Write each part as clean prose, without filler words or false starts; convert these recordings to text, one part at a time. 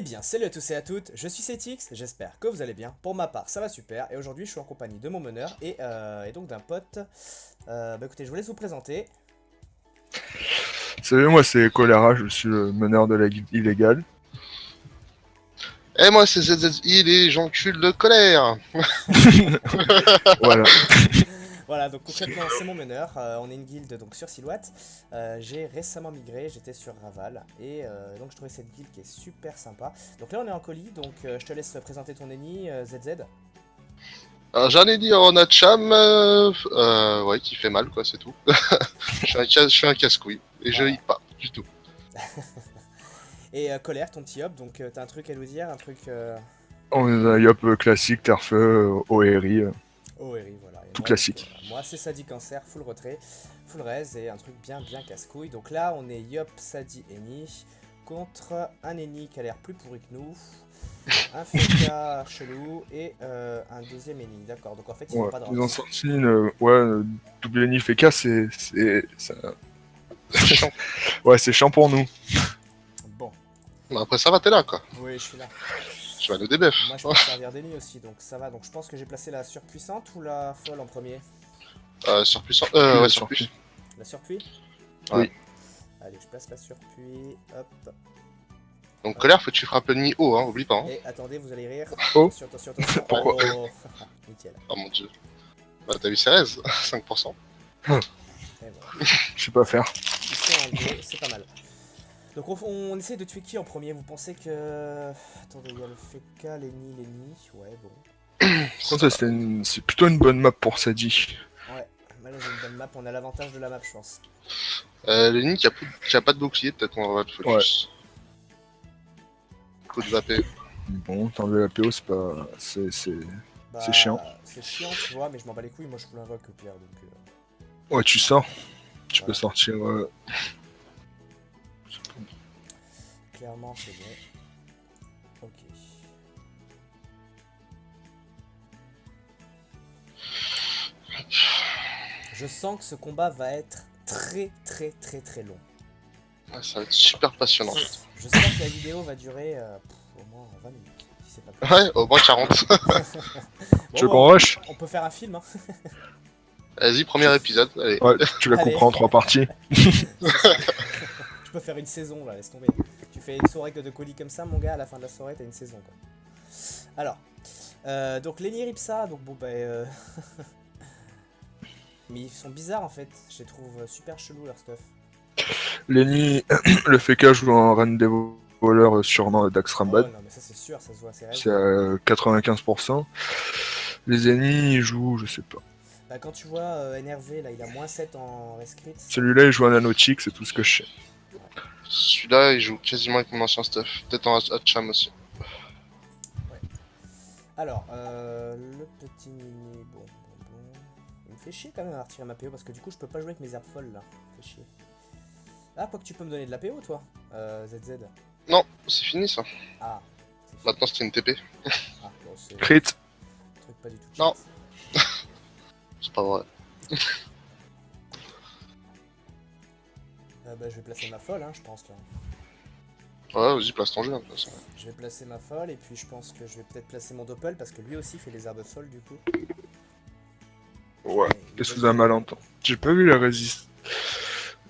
bien, salut à tous et à toutes, je suis Cetix, j'espère que vous allez bien. Pour ma part, ça va super, et aujourd'hui je suis en compagnie de mon meneur et donc d'un pote. Écoutez, je vous laisse vous présenter. Salut, moi c'est Colera, je suis le meneur de la guilde illégale. Et moi c'est ZZI, les j'encule de colère. Voilà. Voilà, donc concrètement c'est mon meneur, on est une guilde donc sur Silhouette. J'ai récemment migré, j'étais sur Raval, et donc je trouvais cette guilde qui est super sympa. Donc là on est en colis, donc je te laisse présenter ton ennemi, ZZ. Alors j'en ai dit en Hatcham, ouais, qui fait mal quoi, c'est tout. Je suis un casse-couille, et je Voilà. hit pas, du tout. Et Colère, ton petit hop, donc t'as un truc à nous dire, un truc... On est un yop classique, terre-feu, ORI, Oh Eri, voilà. Et tout moi, donc, classique. moi c'est Sadi Cancer, full retrait, full res et un truc bien casse-couille. Donc là, on est Yop, Sadi, Eni contre un Eni qui a l'air plus pourri que nous, un FK chelou et un deuxième Eni. D'accord, donc en fait, ils ont Ouais, pas de ils ont rank. sorti double NIF et K, C'est chiant. ouais, c'est chiant pour nous. Bon, Mais après ça va, t'es là quoi. oui, je suis là. Je vais aller au debuff. Moi, je peux me servir d'Eni aussi, donc ça va. Donc je pense que j'ai placé la surpuissante ou la folle en premier. Surpuissant. Puis, Ouais, surpuissant. surpuissant. La surpuis. Oui. Allez, je place la surpuis, hop. Donc colère, faut que tu frappes le nid haut, hein, oublie pas. Hein. Et attendez, vous allez rire. Oh. Attention. Pourquoi Oh, nickel. Oh mon dieu. Bah t'as vu Cérès, 5%. Et voilà. Je sais pas faire. Ils sont en deux, c'est pas mal. Donc on essaie de tuer qui en premier. Vous pensez que... Attendez, il y a le FK, Lenny... Ouais, bon. Contre, c'est plutôt une bonne map pour Sadi. Ouais, là j'ai une bonne map. On a l'avantage de la map, je pense. Le nid qui a pas de bouclier, peut-être qu'on va le focus. Coup de vapé. Bon, t'enlever la PO, c'est pas. Bah, C'est chiant. C'est chiant, tu vois, mais je m'en bats les couilles. Moi, je l'invoque au pire, donc... Ouais, tu sors. Tu Voilà. peux sortir. Clairement, c'est bon. Ok. Je sens que ce combat va être très long. Ouais, ça va être super passionnant. Je sens que la vidéo va durer au moins 20 minutes, si c'est pas plus. Ouais, au moins 40. Tu veux qu'on rush? On peut faire un film, hein. Vas-y, premier épisode, allez. Ouais, tu la Allez. comprends en 3 parties. Je peux faire une saison là, laisse tomber. Tu fais une soirée de colis comme ça, mon gars, à la fin de la soirée, t'as une saison quoi. Alors, donc Lenny Ripsa, donc bon bah... Mais ils sont bizarres en fait, je les trouve super chelous leur stuff. Lenny, le FK joue en Reine des voleurs surnom Dax Oh Rambad. non mais ça c'est sûr, ça se voit, c'est réel. C'est à 95%. Les ennemis, ils jouent, je sais pas. Bah quand tu vois NRV là, il a -7 en rescrit. Celui-là, il joue en Anotique, c'est tout ce que je sais. Celui-là, il joue quasiment avec mon ancien stuff. Peut-être en Hatcham aussi. Alors, le petit mini, bon. Il me fait chier quand même à retirer ma PO parce que du coup je peux pas jouer avec mes herbes folles là. Ça fait chier. Ah, quoi que tu peux me donner de la PO toi, ZZ. Non, c'est fini ça. Ah, c'est fini. Maintenant, c'est une TP. Ah, bon, c'est un Crit. truc pas du tout. Non. cheat. C'est pas vrai. Bah, je vais placer ma folle, hein, je pense là. Ouais, vas-y, place ton jeu. Hein, de toute façon. Je vais placer ma folle et puis je pense que je vais peut-être placer mon doppel parce que lui aussi fait les herbes folles du coup. Ouais, qu'est-ce que vous avez mal entendu? J'ai pas vu la résistance.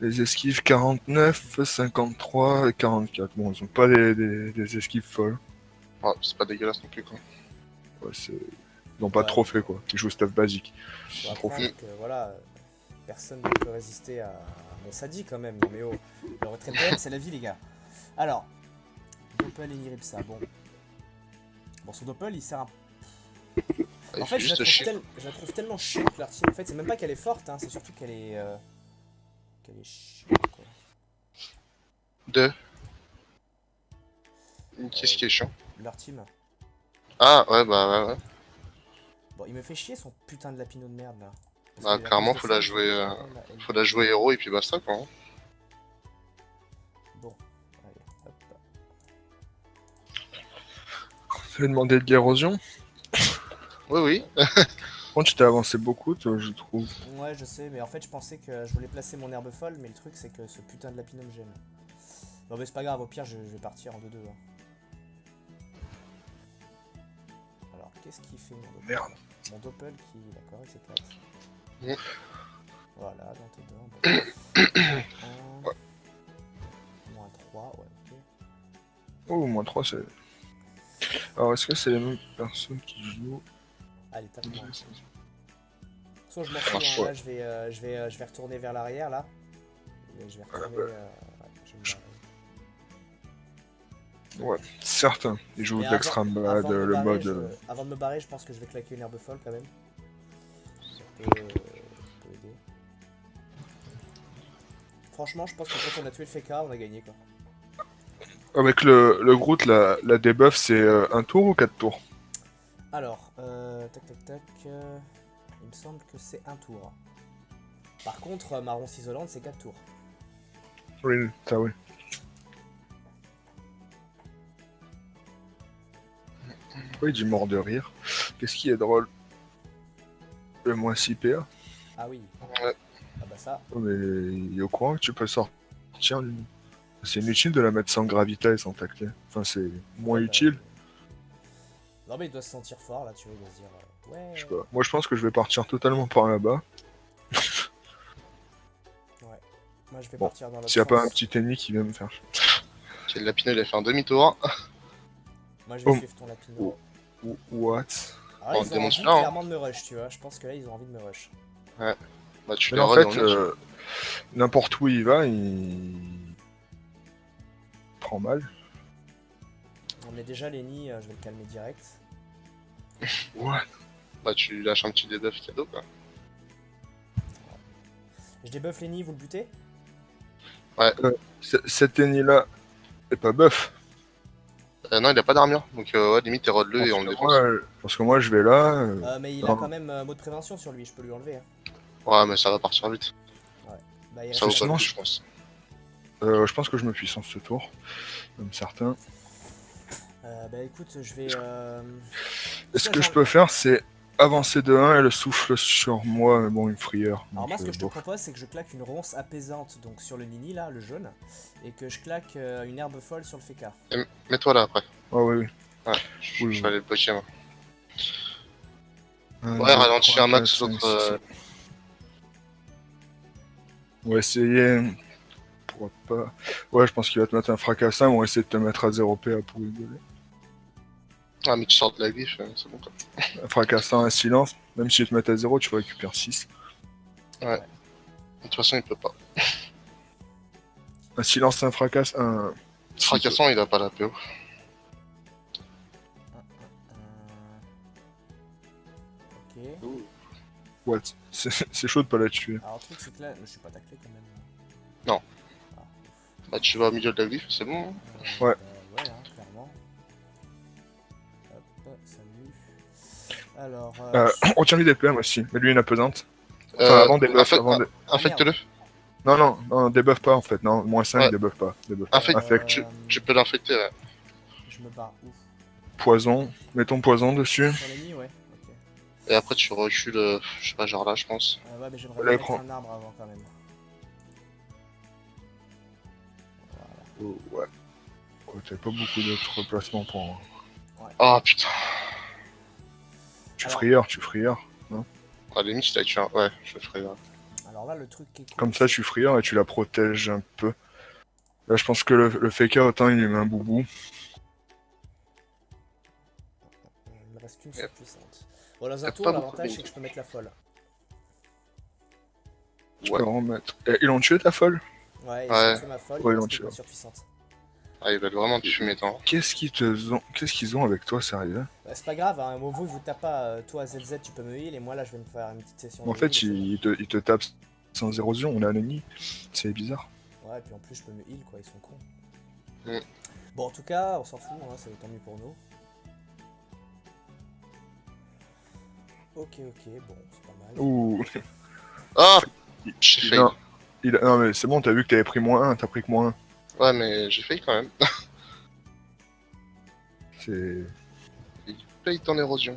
Les esquives 49, 53 et 44. Bon, ils ont pas des esquives folles. Ouais, c'est pas dégueulasse non plus quoi. Ouais, ils ont pas de Ouais. trophée quoi. Ils jouent stuff basique. Bon, après, Trophée. avec, voilà, personne ne peut résister à mon Sadi quand même. Non mais oh, le retrait de BM, c'est la vie les gars. Alors, Doppel et Niripsa, bon. Bon, son Doppel il sert à... Il En fait, fait juste chier. je la trouve tellement chiante leur team. En fait, c'est même pas qu'elle est forte, hein, c'est surtout qu'elle est... qu'elle est chiante quoi. Deux. Qu'est-ce qui est chiant? Leur team. Ah, ouais, bah ouais. Bon, il me fait chier son putain de lapino de merde là. Parce Bah, que clairement, cause de faut ça, la je jouer, vais prendre la Faut la jouer héros et puis basta quoi. Hein. Bon, allez, hop. Tu as demandé de l'érosion. Oui, oui. Par contre, tu t'es avancé beaucoup, toi, je trouve. Ouais, je sais, mais en fait, je pensais que je voulais placer mon herbe folle, mais le truc, c'est que ce putain de lapino me gêne. Bon, mais c'est pas grave, au pire, je vais partir en 2-2. Hein. Qu'est-ce qu'il fait mon doppel? Merde. Mon doppel qui... D'accord, il s'éclate. Mm. Voilà, dans tes deux. Bon. 1. Moins 3, ouais, ok. Oh, moins 3, c'est... Alors, est-ce que c'est les mêmes personnes qui jouent? Allez, tape-moi. Soit je m'en fous, marche, hein, ouais. là je vais retourner vers l'arrière là. Et je vais retourner. bah. Ouais, je vais me barrer. Ouais, certain. Ils jouent Mais de avant- l'extrême avant de me le barrer, mode... avant de me barrer, je pense que je vais claquer une herbe folle quand même. Ça peut aider. Franchement, je pense que quand on a tué le Feka, on a gagné quoi. Avec le Groot, la debuff, c'est un tour ou 4 tours? Alors, tac tac tac. Il me semble que c'est un tour. Par contre, Marron Isolante, c'est 4 tours. Oui, ça oui. Oui, il dit mort de rire. Qu'est-ce qui est drôle? Le moins 6 PA. Ah oui. Ouais. Ah bah ça. Oh, mais il est au courant que tu peux sortir, lui. C'est inutile de la mettre sans gravité et sans tacler. Enfin, c'est moins Ouais, bah, utile. Non mais il doit se sentir fort là, tu vois, il doit se dire ouais. Je sais pas. Moi, je pense que je vais partir totalement par là-bas. Ouais. Moi je vais Bon, partir dans l'autre S'il n'y a pas un sens. petit ennemi qui vient me faire. Ok, le Lapino, il a fait un demi-tour. Moi je vais Oh. suivre ton lapino. What? Alors là, Bon, ils ont démontre envie là, hein. clairement de me rush, tu vois. Je pense que là ils ont envie de me rush. Bah, tu Mais les en runs fait, dans le match. n'importe où il va, il prend mal. On est déjà Lenny, je vais le calmer direct. What? Bah, tu lui lâches un petit debuff cadeau, quoi. Je débuff Lenny, vous le butez? Cet ennemi-là est pas buff. Non, il a pas d'armure. Donc, ouais, limite, t'érode-le et on le défonce. Parce que moi, je vais là. Mais il a non. quand même mot de prévention sur lui, je peux lui enlever. Hein. Ouais, mais ça va partir vite. Bah, il Ça vaut reste pas sinon, le coup, je pense. Je pense que je me puissance ce tour. Comme certains. bah écoute, je vais. Ce que je peux faire, c'est avancer de 1 et le souffle sur moi, mais bon, une frayeur. Alors moi donc, ce que je te bof. propose c'est que je claque une ronce apaisante donc sur le Nini là, le jaune, et que je claque une herbe folle sur le Feka. Mets-toi là après. Ah oui, oui. Ouais, je Oui, vais aller le bloquer, moi. Un, Ouais, deux, ralentis trois, un max quatre, cinq, l'autre. six. On va essayer. Pourquoi pas. Ouais, je pense qu'il va te mettre un fracassin. On va essayer de te mettre à 0 PA pour rigoler. Ah, mais tu sors de la glyphe, c'est bon quoi. Un fracassin, un silence. Même si tu te mets à 0, tu récupères 6. De toute façon, il peut pas. Un silence, un fracasse, un. Fracassant, il a pas la PO. Ok. What? C'est chaud de pas la tuer. Alors le truc c'est que là, je suis pas taclé quand même. Non. Ah. Bah, tu vas au milieu de la glyphe, c'est bon. Ouais. Ouais, hein, clairement. Hop, salut. Alors. On tient lui des PM aussi. Mais lui, il a pesante. Enfin, Euh, avant debuff. Infecte-le. Non, debuff pas en fait. Non, moins 5, Ouais. debuff pas. Infecte. Tu peux l'infecter, ouais. Je me barre où? Poison. Mets ton poison dessus. Sur l'ennemi, ouais. Ok. Et après, tu recules, je sais pas, genre là, je pense. Ouais, mais j'aimerais Là, bien il mettre prend. un arbre avant quand même. Oh, ouais. Ouais, t'avais pas beaucoup d'autres replacements pour moi. Ah putain. Tu Alors- frayeur. À la limite, je t'ai tué un. Ouais, je le ferai. Alors là, le truc qui est cool, Comme ça, tu frayeur et tu la protèges un peu. Là, je pense que le Feka, autant il lui met un boubou. il me reste qu'une Yep. surpuissante. Bon, dans Y un a tour, pas beaucoup l'avantage de c'est que je peux mettre la folle. Tu Ouais. peux remettre. Ils l'ont tué ta folle? Ouais, Ouais. j'ai tué ma folle, Ouais, il ils me l'ont reste tué. une surpuissante. Ah, ils veulent vraiment te fumer, tant. Qu'est-ce qu'ils ont avec toi, sérieux? Bah, c'est pas grave, hein, vous vous tapez pas, toi ZZ tu peux me heal et moi là je vais me faire une petite session En de fait, heal, c'est il te tape sans érosion. On a un ennemi. C'est bizarre. bon. Ouais, et puis en plus je peux me heal quoi, ils sont cons. Mm. Bon, en tout cas, on s'en fout, hein, c'est tant mieux pour nous. Ok, bon, c'est pas mal. Ouh. Ah J'ai failli. Non. Non, mais c'est bon, t'as vu que t'avais pris moins 1, t'as pris que moins 1. Ouais, mais j'ai failli quand même. C'est. Paye ton érosion.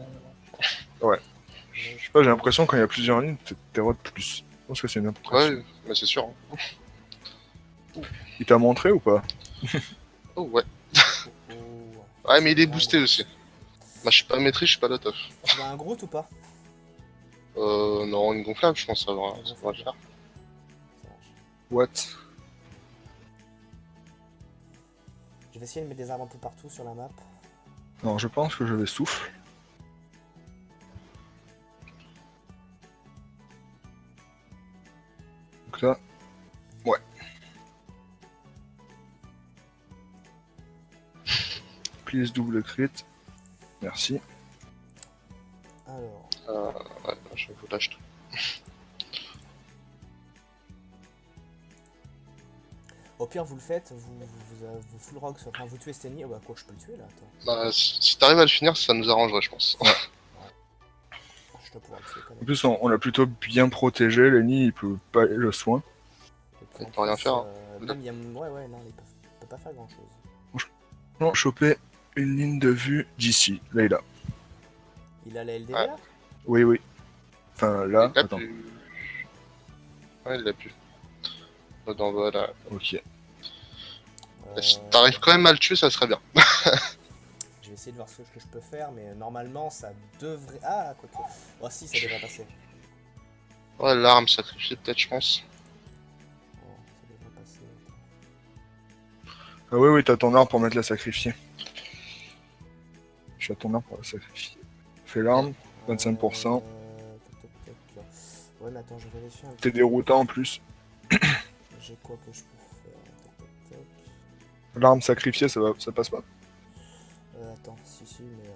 Je sais pas, j'ai l'impression quand il y a plusieurs lignes, t'érodes plus. Je pense que c'est une impression. Ouais, mais c'est sûr. Il t'a montré ou pas? Oh, ouais. Oh. Ouais, mais il est boosté aussi. Moi, je suis pas maîtrise, je suis pas la teuf. Tu veux un Groot ou pas? Non, une gonflable, je pense, ça va le faire. Ça marche. What? Je vais essayer de mettre des arbres un peu partout sur la map. Alors je pense que je vais souffle. Donc là, ouais. Please double crit. Merci. Alors, Ouais, je vous lâche tout. au pire, vous le faites, vous full rock, enfin vous tuez Stenny. Oh bah quoi, je peux le tuer là, attends. Bah, si t'arrives à le finir, ça nous arrangerait, je pense. Je dois pouvoir le tuer quand En même. plus, on l'a plutôt bien protégé. Lenny, il peut pas aller le soin. Et puis, Il en peut rien plus, faire, hein. même il y a... Ouais, non, il peut pas faire grand chose. Non, choper une ligne de vue d'ici. Là. Il a la LDR. Oui, oui. Enfin, là, Il l'a attends. plus. Ouais, il l'a plus. Dans voilà. Ok. Si t'arrives quand même à le tuer, ça serait bien. Je vais essayer de voir ce que je peux faire, mais normalement ça devrait... Ah, quoi que... Oh si, ça devrait passer. Ouais, l'arme sacrifiée, peut-être, je pense. Oh, ça devrait passer. Ah oui, oui, t'as ton arme pour mettre la sacrifier. Je suis à ton arme pour la sacrifier. Fais l'arme, 25%. Toc. Ouais, mais attends, je vérifie un T'es petit déroutant en plus. peu. J'ai quoi que je peux faire? Toc. L'arme sacrifiée, ça passe pas. Attends, si, mais...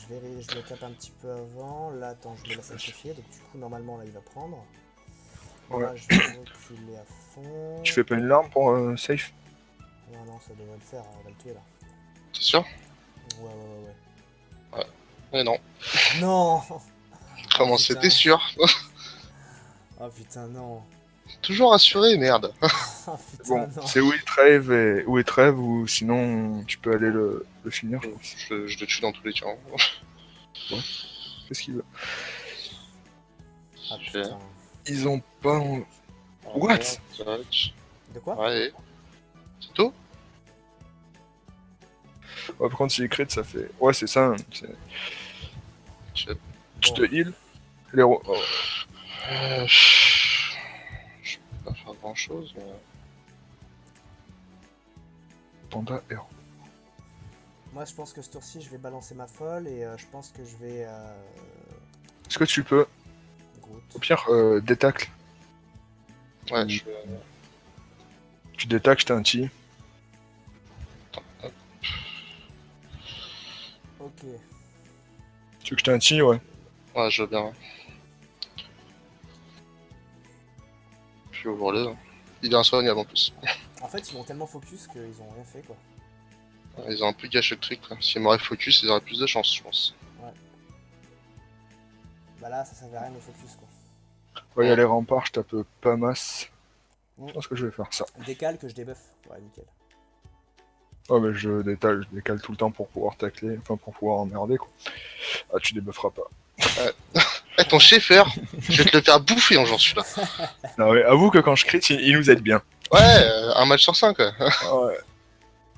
Je le tape un petit peu avant. Là, attends, je vais la sacrifier. Donc du coup, normalement, là, il va prendre. Ouais. Là, je vais reculer à fond. Tu fais pas une larme pour safe? Non, ça devrait le faire. On va le tuer, là. T'es sûr? Ouais. Mais non. Non. Comment putain. c'était sûr? Oh putain, non. Toujours assuré, merde. Oh putain, Bon, non. c'est où il trêve et trêve ou sinon tu peux aller le finir, je pense. Je le tue dans tous les cas. Qu'est-ce qu'il veut? Ah Je fais- putain. Ils ont pas... What? De quoi? Ouais. C'est tout? Ouais, par contre, si il crit, ça fait... Ouais, c'est ça. Je Je Bon. te heal. Les ro- oh. Je peux pas faire grand chose. Mais... Panda héros. Moi, je pense que ce tour-ci, je vais balancer ma folle et je pense que je vais... Est-ce que tu peux, Groot. au pire, détacle? Ouais, je... Tu détacles, je t'ai un ti. Ok. Tu veux que je t'ai un ti, ouais. Ouais, je veux bien. Puis ouvre-le. Il est insoignable en plus. En fait, ils m'ont tellement focus qu'ils ont rien fait, quoi. Ils ont un peu gâché le truc. S'ils m'auraient focus, ils auraient plus de chance, je pense. Bah là, ça servait à rien de me focus, quoi. Ouais, il y a les remparts, je tape pas masse. Mm. Je pense que je vais faire ça. Décale que je débuff. Ouais, nickel. Ouais, mais je décale tout le temps pour pouvoir tacler, enfin pour pouvoir emmerder, quoi. Ah, tu débufferas pas. Eh, ton Schaeffer, je vais te le faire bouffer en genre celui-là. Non, mais avoue que quand je crit, il nous aide bien. Ouais, un match sur 5. Ah ouais.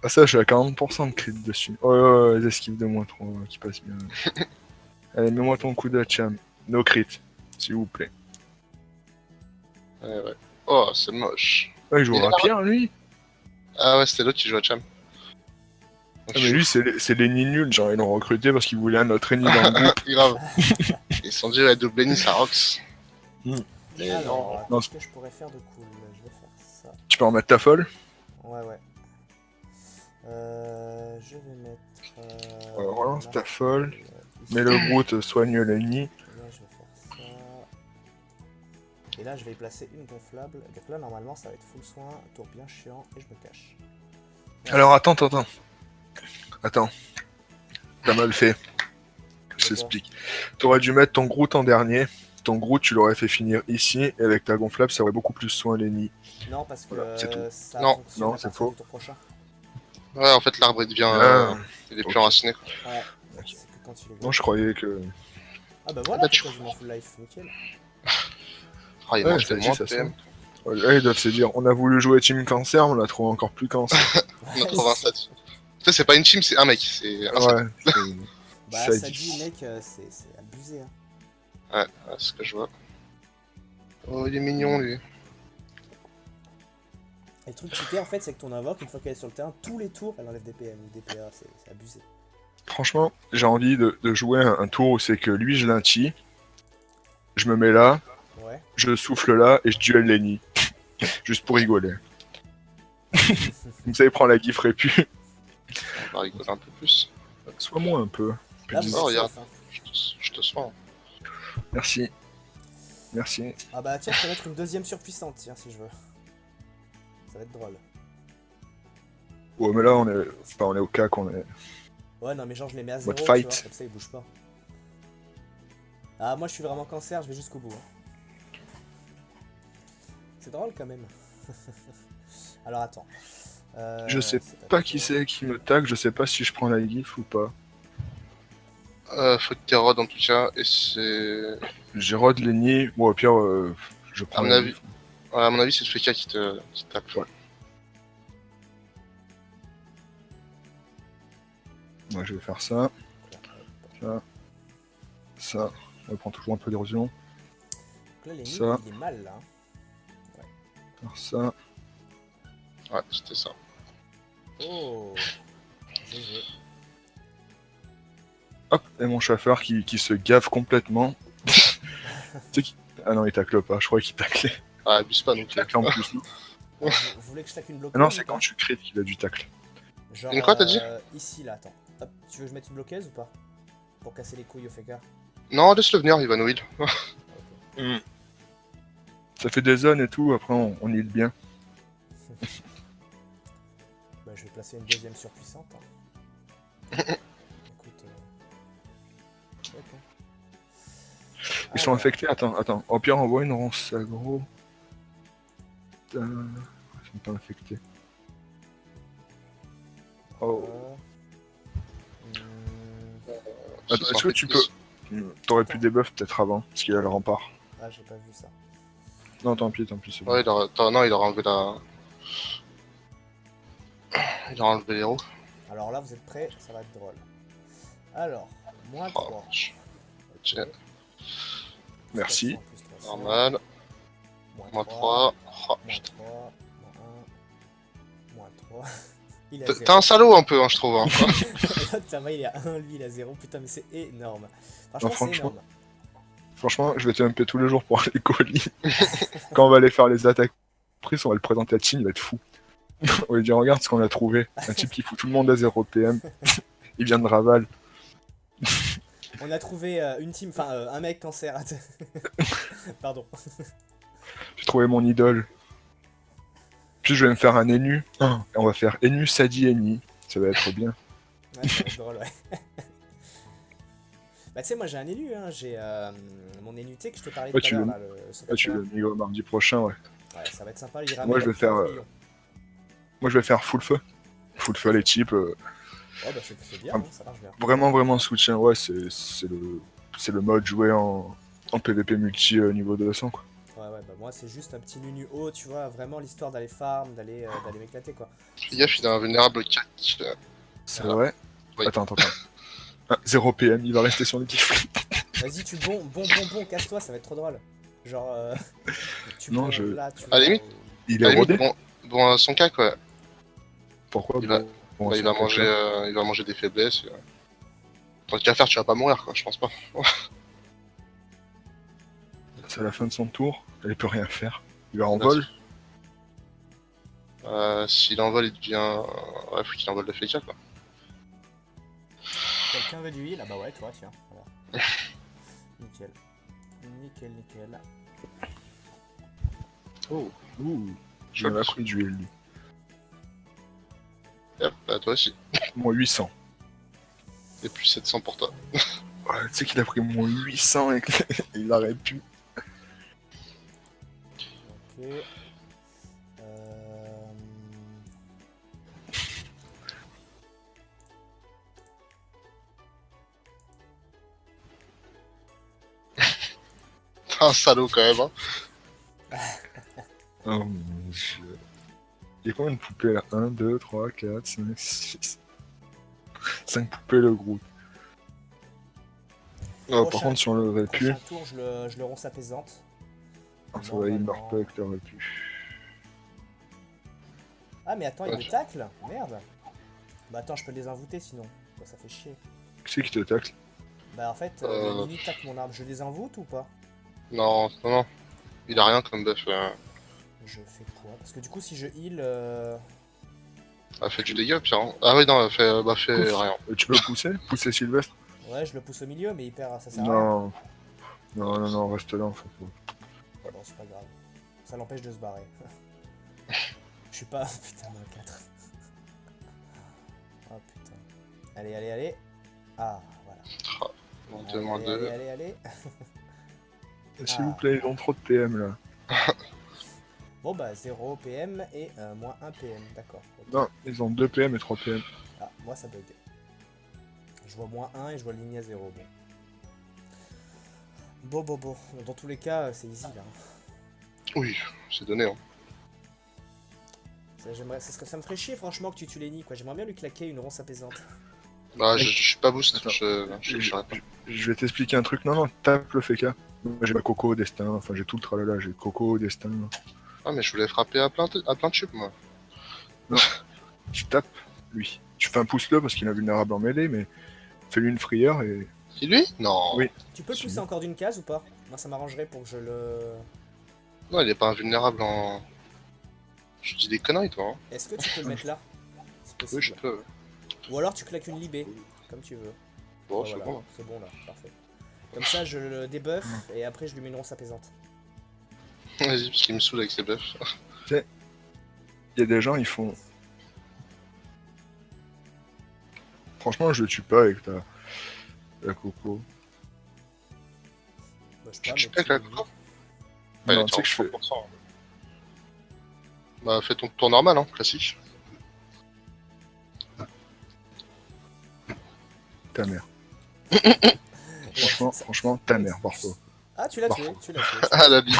Ah ça, je suis à 40% de crit dessus. Oh, les esquives de moins 3 qui passent bien. Allez, mets-moi ton coup d'acham. No crit, s'il vous plaît. Ouais. Oh, c'est moche. Ah, il jouera pire, lui. Ah ouais, c'était l'autre qui joue à Cham. Ah, mais lui, c'est l'ennemi nul. Genre, ils l'ont recruté parce qu'il voulait un autre ennemi dans le groupe. Grave. Ils se sont dit, ouais, double ennemi, ça rocks. Mm. Mais Alors, non. qu'est-ce que je pourrais faire de cool? Je vais faire ça. Tu peux remettre ta folle. Ouais. Je vais mettre... Relance ta ma folle. ici. Mais le Groot soigne l'ennemi. Et là, je vais faire ça. Et là, je vais y placer une gonflable. Donc là, normalement, ça va être full soin, tour bien chiant, et je me cache. Alors, attends. Attends. T'as mal fait. Je t'explique. T'aurais dû mettre ton Groot en dernier. Ton Groot, tu l'aurais fait finir ici. Et avec ta gonflable, ça aurait beaucoup plus soin l'ennemi. Non, parce que Voilà, c'est tout. ça Non, fonctionne non, à c'est partir faux. du tour prochain. Ouais, en fait, l'arbre, il devient. Ah. Il est plus Ok. enraciné, quoi. Ouais, c'est que quand il est Non, je croyais que... Ah bah voilà, Ah bah, tu- pourquoi je m'en full life, nickel. Ah, il Ouais, mange ça tellement dit, ça de PM. Ouais, là, ils doivent se dire, on a voulu jouer Team Cancer, on l'a trouvé encore plus cancer. On a 87. Ça, c'est pas une team, c'est un mec. C'est un seul. Ouais, c'est Bah, sadiste. Sadie, mec, c'est abusé. Hein. Ouais, c'est ce que je vois. Oh, il est mignon, lui. Et le truc cheaté, en fait, c'est que ton invoque, une fois qu'elle est sur le terrain, tous les tours, elle enlève des PM ou des PA, c'est abusé. Franchement, j'ai envie de jouer un tour où c'est que lui, je l'inti, je me mets là, Ouais. je souffle là et je duel Lenny. Juste pour rigoler. Vous savez, prendre la gif répu. On va rigoler un peu plus. Sois moi un peu. Là, vous Plus- êtes Oh, regarde. safe, hein. Je te sens. Merci. Merci. Ah bah tiens, je peux mettre une deuxième surpuissante, tiens, si je veux. Ça va être drôle. Ouais, mais là, on est au cas qu'on est. Ouais, non, mais genre, je les mets à 0, What tu fight. vois, comme ça, ils bougent pas. Ah, moi, je suis vraiment cancer, je vais jusqu'au bout. Hein. C'est drôle, quand même. Alors, attends. Je sais c'est pas qui c'est qui me tag, je sais pas si je prends la gif ou pas. Faut que t'aies Rod en tout cas, et c'est. J'ai Rod Lenny, bon au pire, je prends À mon la avis, gif. à mon avis, c'est le FK qui te tape. Ouais. Ouais, je vais faire ça. Ça. On prend toujours un peu d'érosion. Donc là, les Ça. il est mal, là. Hein. Faire ça. Ouais, c'était ça. Oh GG. Hop, et mon chauffeur qui se gave complètement. Tu sais qui... Ah non, il tacle pas, je crois qu'il taclait. Ah, abuse pas non Il plus. tacle en plus. Vous voulez que je tacle une bloqueuse Ah non, ou c'est pas quand tu crit qu'il a du tacle. Genre, Une quoi, t'as dit ici, là, attends. Hop, tu veux que je mette une bloqueuse ou pas? Pour casser les couilles au FK. Non, laisse-le venir, il va nous heal. Ça fait des zones et tout, après on heal bien. Bah, je vais placer une deuxième surpuissante. Hein. Écoute. Ok. Ils sont Alors, infectés, attends. Au pire, envoie une ronce aggro. Ils sont pas infectés. Oh. Attends, est-ce que tu peux. T'aurais pu debuff peut-être avant, parce qu'il a le rempart. Ah, j'ai pas vu ça. Non, tant pis, c'est bon. Ouais, non, il aura enlevé la. Il aura enlevé les roues. Alors là, vous êtes prêts? Ça va être drôle. Alors, moins Oh, 3. ok. Merci. Normal. Moins 3. Oh, Moins putain. 3. Moins 3. Il a T'es 0. un salaud un peu, hein, je trouve. Hein. L'autre, ça va, il est à 1, lui, il a 0. Putain, mais c'est énorme. Franchement, c'est franchement. énorme. Franchement, je vais te MP tous les jours pour les colis. Quand on va aller faire les attaques prises, on va le présenter à Chin, il va être fou. On va lui dire, regarde ce qu'on a trouvé. Un type qui fout tout le monde à 0 PM. Il vient de Raval. On a trouvé une team, enfin un mec cancer. Pardon. J'ai trouvé mon idole. Puis je vais me faire un Enu. Et on va faire Enu Sadi Eni. Ça va être bien. Ouais, ça va être drôle, ouais. Bah tu sais, moi j'ai un élu, hein. J'ai mon énuté que je te parlais Ouais, tout à tu l'heure, le- là, le Ah, tu l'as mis au mardi prochain, ouais. Ouais, ça va être sympa, il ramène Moi, je vais faire, 15 millions. Moi, je vais faire full feu. Full feu, les types. Oh bah c'est bien, hein, ça marche bien. Vraiment soutien. Ouais, c'est le mode joué en PVP multi niveau 200, quoi. Ouais, bah moi c'est juste un petit nunu haut, tu vois, vraiment l'histoire d'aller farm, d'aller m'éclater, quoi. Fais gaffe, il a un vulnérable 4. C'est Voilà. vrai. Oui. Attends. 0 PM, il va rester sur l'équipe. Vas-y, tu bon, casse-toi, ça va être trop drôle. Genre, tu Non, bon, je- là, tu À la limite. Il À est la limite, rodé. bon, son cas, quoi. Pourquoi Il va- bon, Bah, c'est il va pas manger, clair. il va manger des faiblesses. Tant qu'à faire, tu vas pas mourir, quoi. Je pense pas. C'est à la fin de son tour. Elle peut rien faire. Il va en vol. S'il envole, il devient. Ouais, faut qu'il envole le FK, quoi. Quelqu'un veut du heal? Ah bah ouais, toi, tiens. Voilà. Nickel. Nickel. Oh, Ouh. Il Chouette. m'a pris du L, lui. Hop, bah, toi aussi. Moins 800. Et plus 700 pour toi. Ouais, tu sais qu'il a pris moins 800 et qu'il aurait pu. Ok. T'es un salaud, quand même, hein. Oh mon dieu. Il y a combien de poupées là 1, 2, 3, 4, 5, 6. 5 poupées le Groot. Et Par prochain- contre, si on l'aurait pu, Prochain tour, je le ronce apaisante. ça va, il meurt pas que t'aurais pu. Ah, mais attends, il Ouais, me tacle. Merde. Bah attends, je peux les invouter sinon. Bah, ça fait chier. Qui c'est qui te tacle? Bah en fait, Nini tacle mon arme. Je les invoute ou pas? Non, non, non. Il a rien comme buff. Je fais quoi? Parce que du coup, si je heal... Elle fait du dégât, pire. Hein. Ah oui, non, elle fait, fait Pousse. rien. Tu peux pousser? Pousser Sylvestre? Ouais, je le pousse au milieu, mais il perd, ça sert à rien. Non. Non, non, non, reste là en fait. Bon, c'est pas grave. Ça l'empêche de se barrer. Je suis pas... Putain, moins 4. Oh putain. Allez, allez, allez. Ah, voilà. Bon, Allez, moins allez, 2. allez, allez. S'il vous plaît, ils ont trop de PM là. Bon bah 0 PM et moins 1 PM, d'accord. Ok. Non, ils ont 2 PM et 3 PM. Ah, moi ça bug. Je vois moins 1 et je vois ligne à 0. Bon. Dans tous les cas, c'est easy là. Oui, c'est donné. Hein. Ça me ferait chier franchement que tu tues Lenny quoi. J'aimerais bien lui claquer une ronce apaisante. Bah, je suis pas boost. Attends. Je pas. Je vais t'expliquer un truc. Non, non, tape le FK. Moi, j'ai ma Coco au destin. Enfin, j'ai tout le tralala. J'ai Coco au destin. Ah, mais je voulais frapper à plein de tubes, moi. Tu tapes lui. Tu fais un pouce-le parce qu'il est invulnérable en mêlée, mais fais-lui une frayeur et. C'est lui? Non. Oui. Tu peux le Si. pousser encore d'une case ou pas? Moi ça m'arrangerait pour que je le... Non, il est pas invulnérable en. Je dis des conneries, toi. Hein. Est-ce que tu peux le mettre là? C'est possible. Oui, je peux. Ou alors tu claques une libé, comme tu veux. Bon, Ah, c'est voilà, bon. c'est bon là, parfait. Comme ça je le débuff et après je lui mets une ronce apaisante. Vas-y, parce qu'il me saoule avec ses buffs. Il y a des gens, ils font. Franchement, je le tue pas avec la Coco. Bah, je sais Tu pas, tues mais pas avec la tu- Coco? Non, Ouais, tu sais que je fais. 100%. Bah, fais ton tour normal, hein, classique. Ta mère. Ouais, ça- Franchement, ta mère, parfois. Ah, tu l'as tué, Parfait. tu l'as tué. Ah, la bite.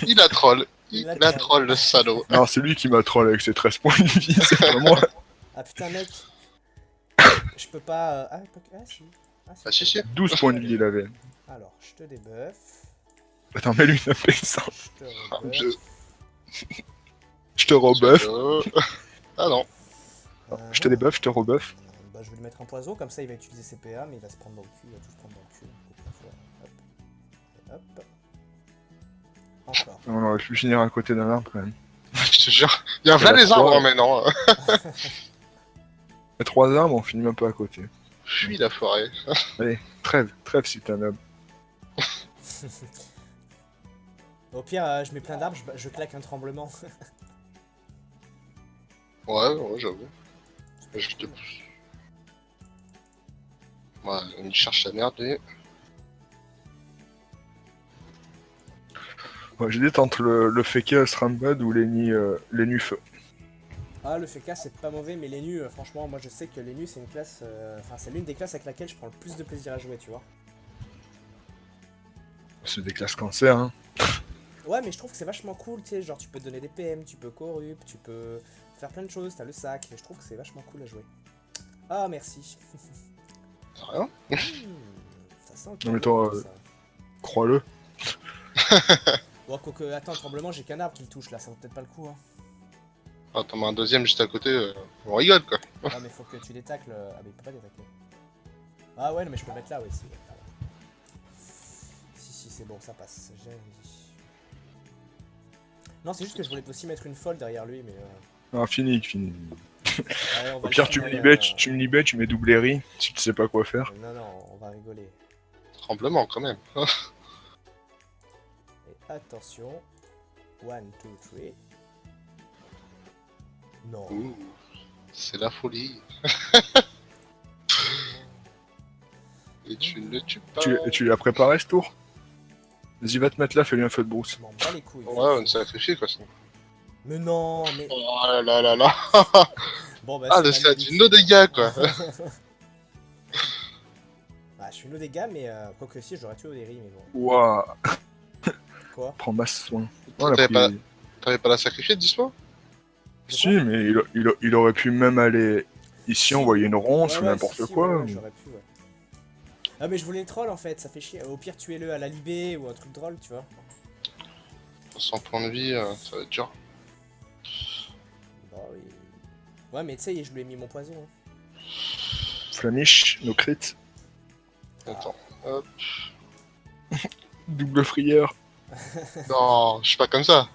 Il a troll. Il a Il a troll, le salaud. Alors, c'est lui qui m'a troll avec ses 13 points de vie, c'est pas moi. Ah putain, mec. Je peux pas. Ah, si. Ah, si, si. 12 points de vie, il avait. Alors, je te débuff. Attends, mets-lui une apaisante. Je te Ah, rebuff. Dieu. Je te rebuff. Ah non. Je te débuff, je te rebuff. Bah, je vais lui mettre un poison, comme ça il va utiliser ses PA, mais il va se prendre dans le cul, il va tout se prendre dans le cul. Hop. Et hop. Encore. On aurait pu finir à côté d'un arbre quand même. Je te jure. Il y a C'est plein la les arbres foi. hein, maintenant. Les 3 arbres, on finit même pas à côté. Fuis la forêt. Allez, trêve si t'es un homme. Au pire, je mets plein d'arbres, je claque un tremblement. Ouais, j'avoue. Je te pousse. Ouais, il cherche la merde, lui. Ouais, j'hésite entre le FK Strambad ou Lenny Feu. Ah, le FK c'est pas mauvais, mais les nus, franchement, moi je sais que les nus c'est une classe. Enfin, c'est l'une des classes avec laquelle je prends le plus de plaisir à jouer, tu vois. C'est des classes cancer, hein. Ouais, mais je trouve que c'est vachement cool, tu sais, genre tu peux donner des PM, tu peux corrupt, tu peux faire plein de choses, t'as le sac, et je trouve que c'est vachement cool à jouer. Ah, merci. Rien. Ça sent le Non, mais cadeau, toi, ça. Crois-le. Bon, quoique, attends, le tremblement, j'ai qu'un arbre qui le touche là, ça vaut peut-être pas le coup, hein. Ah, t'en mets un deuxième juste à côté, on rigole quoi. Ah, mais faut que tu les tacles. Ah, mais il peut pas les tacler. Ah, ouais, non, mais je peux le mettre là, ouais, si. Si, c'est bon, ça passe. J'ai dit. Non, c'est juste que je voulais aussi mettre une folle derrière lui, mais. Ah, fini. Ouais, on va Au le pire, tu me finir, libères, tu me libères, tu mets doublerie si tu sais pas quoi faire. Non, on va rigoler. Tremblement quand même. Et attention. 1, 2, 3. Non. Ouh, c'est la folie. Et tu ne le tues pas. Tu l'as préparé ce tour? Vas-y, va te mettre là, fais-lui un feu de brousse. Je m'en bats les couilles. Ouais, on sacrifie quoi sinon. Mais non, mais. Oh là là là. Bon, bah, Ah, c'est le ma stade limite. du no dégâts quoi. Ah, je suis no dégâts, mais quoique si, j'aurais tué Oderi, mais bon. Ouah, Quoi? prends masse soin. T'avais Voilà, T'avais pas la sacrifier, dis-moi? Si, mais il aurait pu même aller. Ici, on voyait une ronce Ouais, ou ouais, n'importe si, quoi. ouais, j'aurais pu, ouais. Ah, mais je voulais le troll en fait, ça fait chier. Au pire, tuez-le à la libé ou un truc drôle, tu vois. Sans point de vie, ça va être dur. Bah oui. Ouais, mais tu sais, je lui ai mis mon poison. Hein. Flamiche, no crit, Attends. Hop. double frayeur. Non, je suis pas comme ça.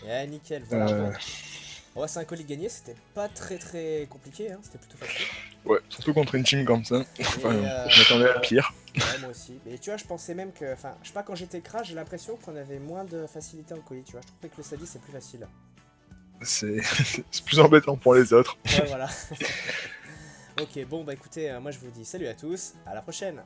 Et nickel, voilà. Euh, Bon. Ouais, c'est un colis gagné, c'était pas très compliqué, hein. C'était plutôt facile. Ouais, surtout contre une team comme ça. Enfin, Et, je m'attendais à pire. Ouais, moi aussi. Mais tu vois, je pensais même que. Enfin, je sais pas, quand j'étais crash, j'ai l'impression qu'on avait moins de facilité en colis, tu vois. Je trouvais que le Sadie c'est plus facile. C'est c'est plus embêtant pour les autres. Ouais, voilà. Ok, bon, bah écoutez, moi je vous dis salut à tous, à la prochaine.